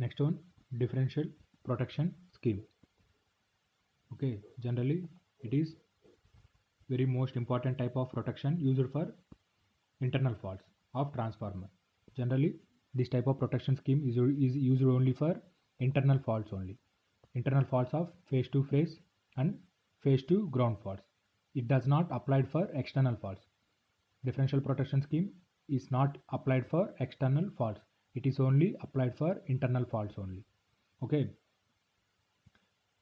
Next one, differential protection scheme. Okay, generally it is very most important type of protection used for internal faults of transformer. Generally, this type of protection scheme is used only for internal faults only. Internal faults of phase to phase and phase to ground faults. It does not apply for external faults. Differential protection scheme is not applied for external faults. It is only applied for internal faults only. Okay.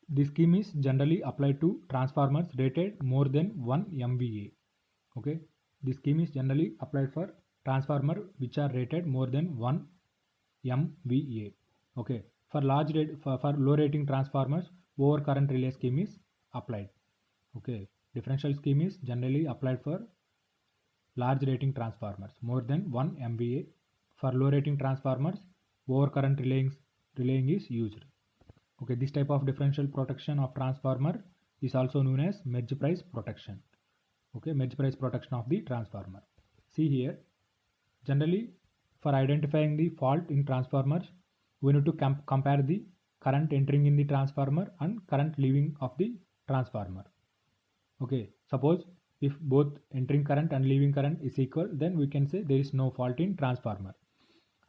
This scheme is generally applied to transformers rated more than 1 MVA. Okay. This scheme is generally applied for transformer which are rated more than 1 MVA. Okay. For low rating transformers, over current relay scheme is applied. Okay. Differential scheme is generally applied for large rating transformers more than 1 MVA. For low rating transformers, over current relaying is used. Okay, this type of differential protection of transformer is also known as merge price protection. Okay, merge price protection of the transformer. See here, generally for identifying the fault in transformers, we need to compare the current entering in the transformer and current leaving of the transformer. Okay, suppose if both entering current and leaving current is equal, then we can say there is no fault in transformer.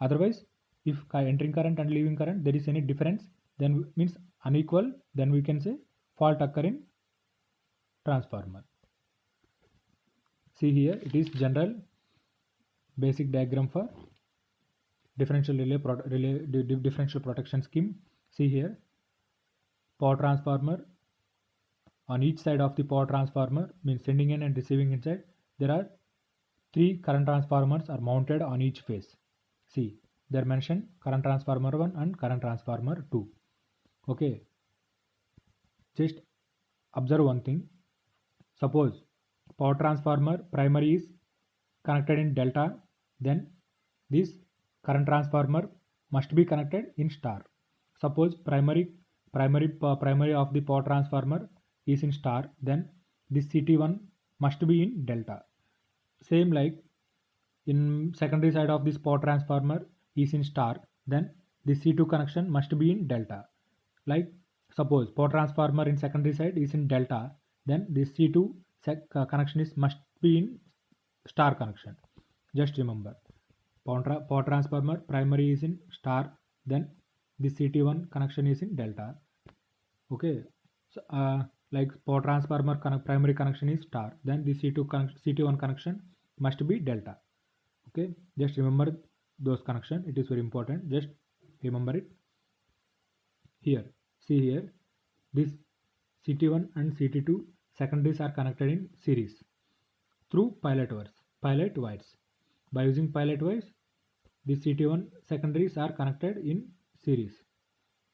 Otherwise, if entering current and leaving current there is any difference, then means unequal, then we can say fault occur in transformer. See here, it is general basic diagram for differential differential protection scheme. See here, power transformer. On each side of the power transformer, means sending in and receiving inside, there are 3 current transformers are mounted on each face. See, they are mentioned current transformer 1 and current transformer 2. Okay, just observe one thing. Suppose power transformer primary is connected in delta, then this current transformer must be connected in star. Suppose primary of the power transformer is in star, then this CT1 must be in delta. Same like in secondary side of this power transformer is in star, then this C2 connection must be in delta. Like suppose power transformer in secondary side is in delta, then this C2 connection must be in star connection. Just remember, power transformer primary is in star, then this CT1 connection is in delta. Okay, so like power transformer primary connection is star, then the CT1 connection must be delta. Okay, just remember those connection, it is very important, just remember it. Here, see here, this CT1 and CT2 secondaries are connected in series through pilot wires. By using pilot wires, the CT1 secondaries are connected in series.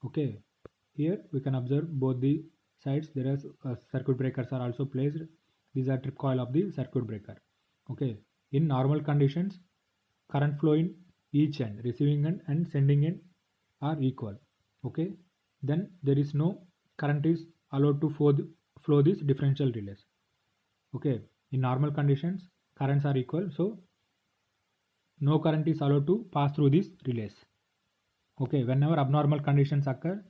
Okay, here we can observe both the sides. There is circuit breakers are also placed. These are trip coil of the circuit breaker. Okay, in normal conditions, current flow in each end, receiving end and sending end are equal. Okay, then there is no current is allowed to flow these differential relays. Okay, in normal conditions, currents are equal, so no current is allowed to pass through these relays. Okay, whenever abnormal conditions occur,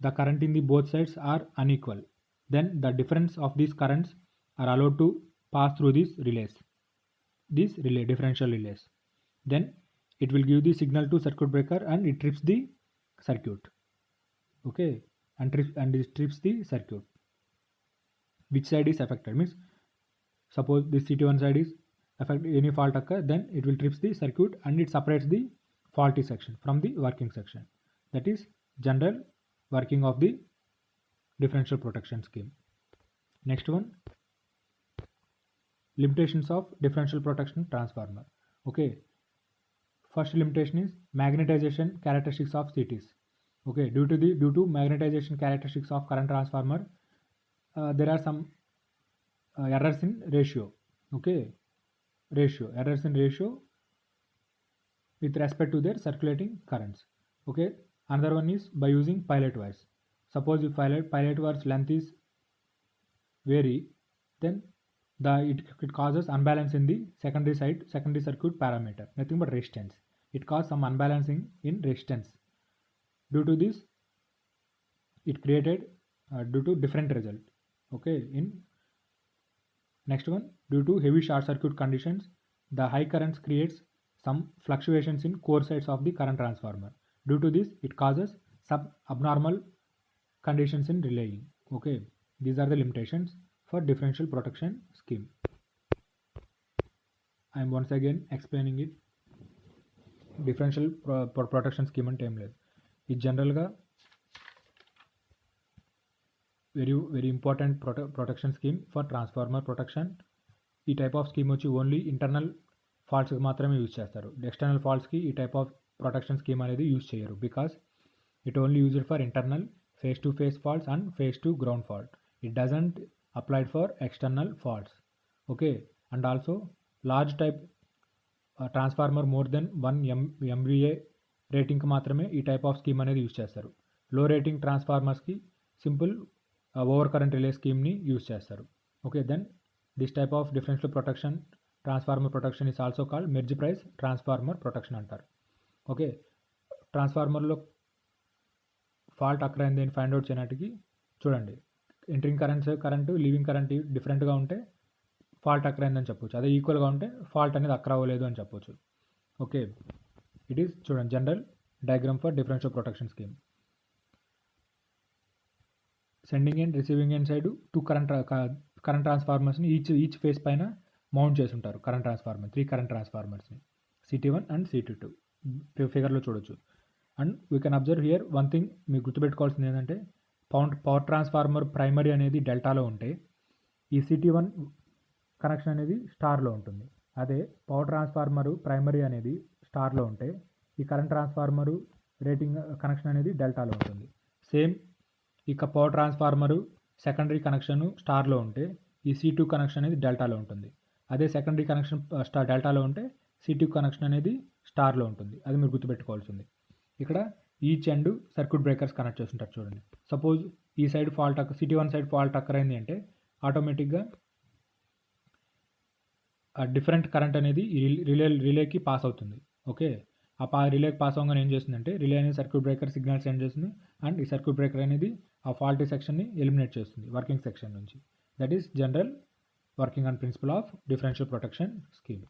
the current in the both sides are unequal, then the difference of these currents are allowed to pass through these relays, differential relays. Then it will give the signal to circuit breaker and it trips the circuit. Okay, and it trips the circuit. Which side is affected means, suppose this CT1 side is affected, any fault occur, then it will trips the circuit and it separates the faulty section from the working section. That is general working of the differential protection scheme. Next one, limitations of differential protection transformer. Okay, first limitation is magnetization characteristics of CTs. Okay, due to magnetization characteristics of current transformer, there are some errors in ratio. Okay, errors in ratio with respect to their circulating currents. Okay, another one is by using pilot wires. Suppose if pilot wires length is vary, then it causes unbalance in the secondary circuit parameter, nothing but resistance. It causes some unbalancing in resistance Due to this, it created due to different result. Okay, in next one, due to heavy short circuit conditions, the high currents creates some fluctuations in core sides of the current transformer. Due to this, it causes some abnormal conditions in relaying. Okay, these are the limitations for differential protection scheme. I am once again explaining it. Differential protection scheme అంటే ఏం లేదు, ఇది జనరల్గా very important protection scheme for transformer protection. ఈ type of scheme వచ్చి only internal ఫాల్ట్స్కి మాత్రమే use చేస్తారు. External ఫాల్ట్స్కి ఈ టైప్ ఆఫ్ ప్రొటెక్షన్ స్కీమ్ అనేది యూజ్ చేయరు, because it only used for internal face to face faults and face to ground fault. It doesn't applied for external faults. Okay, and also large type transformer more than 1 MVA రేటింగ్కి మాత్రమే ఈ type of scheme అనేది use చేస్తారు. Low rating ట్రాన్స్ఫార్మర్స్కి simple over current relay స్కీమ్ని use చేస్తారు. Okay, then this type of differential protection transformer protection is also called Merz Price transformer protection అంటారు. Okay, ట్రాన్స్ఫార్మర్లో fault occur అయింది అని ఫైండ్ అవుట్ చేయడానికి చూడండి, ఎంట్రింగ్ కరెంటు లీవింగ్ కరెంట్ డిఫరెంట్గా ఉంటే ఫాల్ట్ అక్కర్ అయిందని చెప్పొచ్చు. అదే ఈక్వల్గా ఉంటే ఫాల్ట్ అనేది అక్కర్ అవ్వలేదు అని చెప్పొచ్చు. ఓకే, ఇట్ ఈస్ చూడండి general diagram for differential protection scheme. Sending and receiving end side two current ట్రాన్స్ఫార్మర్స్ని ఈచ్ ఫేస్ పైన మౌంట్ చేసి ఉంటారు. కరెంట్ ట్రాన్స్ఫార్మర్ 3 కరెంట్ ట్రాన్స్ఫార్మర్స్ని CT1 అండ్ CT2 ఫిగర్లో చూడొచ్చు. And we can observe here one thing మీకు గుర్తుపెట్టుకోవాల్సింది ఏంటంటే, పవర్ ట్రాన్స్ఫార్మర్ ప్రైమరీ అనేది డెల్టాలో ఉంటే ఈ CT1 కనెక్షన్ అనేది స్టార్లో ఉంటుంది. అదే పవర్ ట్రాన్స్ఫార్మరు ప్రైమరీ అనేది స్టార్లో ఉంటే ఈ కరెంట్ ట్రాన్స్ఫార్మరు రేటింగ్ కనెక్షన్ అనేది డెల్టాలో ఉంటుంది. సేమ్ ఇక పవర్ ట్రాన్స్ఫార్మరు సెకండరీ కనెక్షన్ స్టార్లో ఉంటే ఈ C2 కనెక్షన్ అనేది డెల్టాలో ఉంటుంది. అదే సెకండరీ కనెక్షన్ డెల్టాలో ఉంటే C2 కనెక్షన్ అనేది స్టార్లో ఉంటుంది. అది మీరు గుర్తుపెట్టుకోవాల్సింది. ఇక్కడ each end circuit breakers connect చేస్తుంటారు చూడండి. సపోజ్ ఈ side fault CT1 side fault occur అయింది అంటే ఆటోమేటిక్గా డిఫరెంట్ కరెంట్ అనేది రిలేకి పాస్ అవుతుంది. ఓకే, ఆ రిలేకి పాస్ అవ్వగానే ఏం చేస్తుందంటే రిలే అనేది సర్క్యూట్ బ్రేకర్ సిగ్నల్ సెండ్ చేస్తుంది అండ్ ఈ సర్క్యూట్ బ్రేకర్ అనేది ఆ ఫాల్టీ సెక్షన్ని ఎలిమినేట్ చేస్తుంది వర్కింగ్ సెక్షన్ నుంచి. That is general working on principle of differential protection scheme.